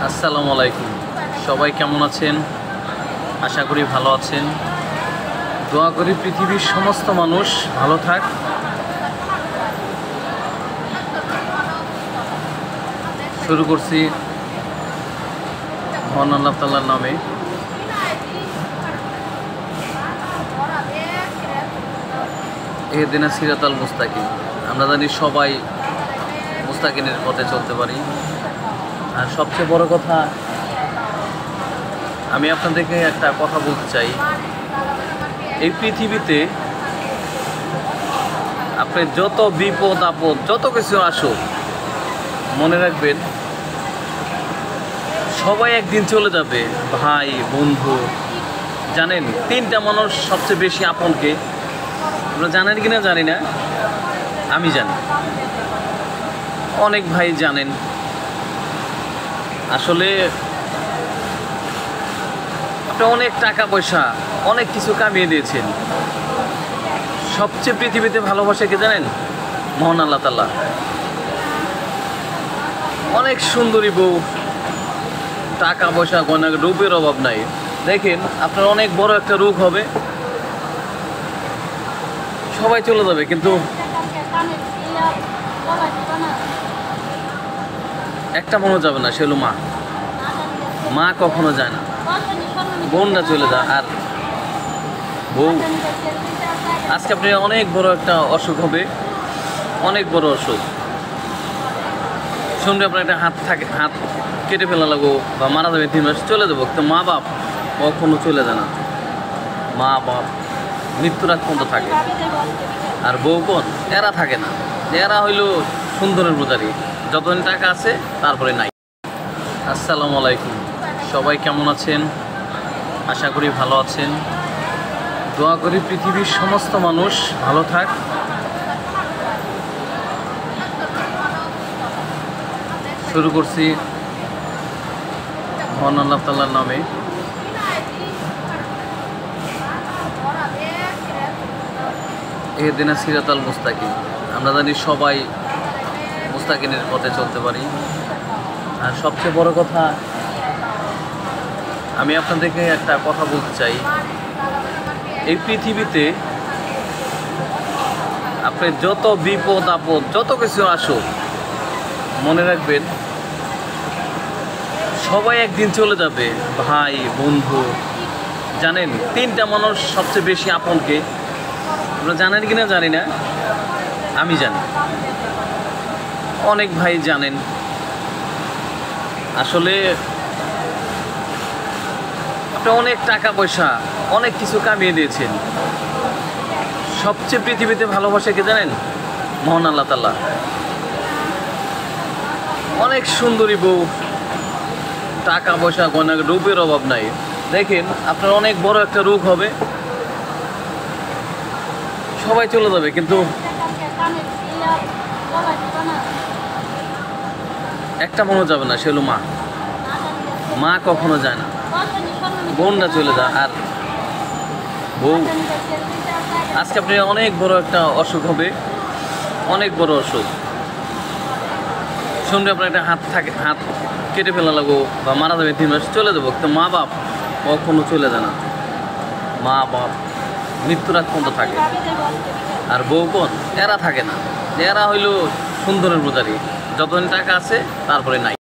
আসসালামু আলাইকুম। সবাই কেমন আছেন? আশা করি ভালো আছেন। দোয়া করি পৃথিবীর সমস্ত মানুষ ভালো থাক। শুরু করছি মহান আল্লাহ তাআলার নামে। ইহদিনাস সিরাতাল মুস্তাকিম। আমরা জানি সবাই মুস্তাকিমের পথে চলতে পারি। আর সবচেয়ে বড় কথা, আমি আপনাদেরকে একটা কথা বলতে চাই। এই পৃথিবীতে আপনার যত বিপদ আপদ যত কিছু আসুক, মনে রাখবেন সবাই একদিন চলে যাবে। ভাই, বন্ধু, জানেন তিনটা মানুষ সবচেয়ে বেশি আপনকে? আপনারা জানেন কিনা জানি না, আমি জানি। অনেক ভাই জানেন। আসলে আপনি অনেক টাকা পয়সা অনেক কিছু কামিয়ে দিয়েছেন। সবচেয়ে পৃথিবীতে ভালোবাসা কে জানেন? মহান আল্লাহ তাআলা। অনেক সুন্দরী বউ, টাকা পয়সা গয়না রূপের অভাব নাই। দেখেন আপনার অনেক বড় একটা রোগ হবে, সবাই চলে যাবে, কিন্তু একটা মনে যাবে না, সে হলো মা। মা কখনো যায় না, বোনরা চলে যায়। আর বউ, আজকে আপনি অনেক বড় একটা অসুখ হবে, অনেক বড় অসুখ শুনলে আপনার একটা হাত কেটে ফেলা লাগবো বা মারা যাবে, 3 মাস চলে যাবো। কিন্তু মা বাপ কখনো চলে যায় না। মা বাপ মৃত্যুর আগ পর্যন্ত থাকে। আর বউ বোন এরা থাকে না। এরা হইল সুন্দরের পূজারি, যতদিন টাকা আছে তারপরে নাই। আসসালামু আলাইকুম। সবাই কেমন আছেন? আশা করি ভালো আছেন। দোয়া করি পৃথিবীর সমস্ত মানুষ ভালো থাক। শুরু করছি মহান আল্লাহ তাআলার নামে। ইহদিনাস সিরাতাল মুস্তাকিম। আমরা জানি সবাই মুস্তাকিমের পথে চলতে পারি। আর সবচেয়ে বড় কথা, আমি আপনাদেরকে একটা কথা বলতে চাই। এই পৃথিবীতে আপনার যত বিপদ আপদ যত কিছু আসুক, মনে রাখবেন সবাই একদিন চলে যাবে। ভাই, বন্ধু, জানেন তিনটা মানুষ সবচেয়ে বেশি আপনকে? আপনারা জানেন কিনা জানি না, আমি জানি। অনেক ভাই জানেন। আসলে আপনি অনেক টাকা পয়সা অনেক কিছু কামিয়ে দিয়েছেন। সবচেয়ে পৃথিবীতে ভালোবাসা কে জানেন? মহান আল্লাহ তাআলা। অনেক সুন্দরী বউ, টাকা পয়সা গয়না রূপের অভাব নাই। দেখেন আপনার অনেক বড় একটা রোগ হবে, সবাই চলে যাবে, কিন্তু একটা মনে যাবে না, সে হলো মা। মা কখনো যায় না, বোনরা চলে যায়। আর বউ, আজকে আপনি অনেক বড় একটা অসুখ হবে, অনেক বড় অসুখ শুনলে আপনার একটা হাত কেটে ফেলা লাগবো বা মারা যাবে, 3 মাস চলে যাবো। কিন্তু মা বাপ কখনো চলে যায় না। মা বাপ মৃত্যুর আগ পর্যন্ত থাকে। আর বউ বোন এরা থাকে না। এরা হইল সুন্দরের পূজারি, যতদিন টাকা আছে তারপরে নাই।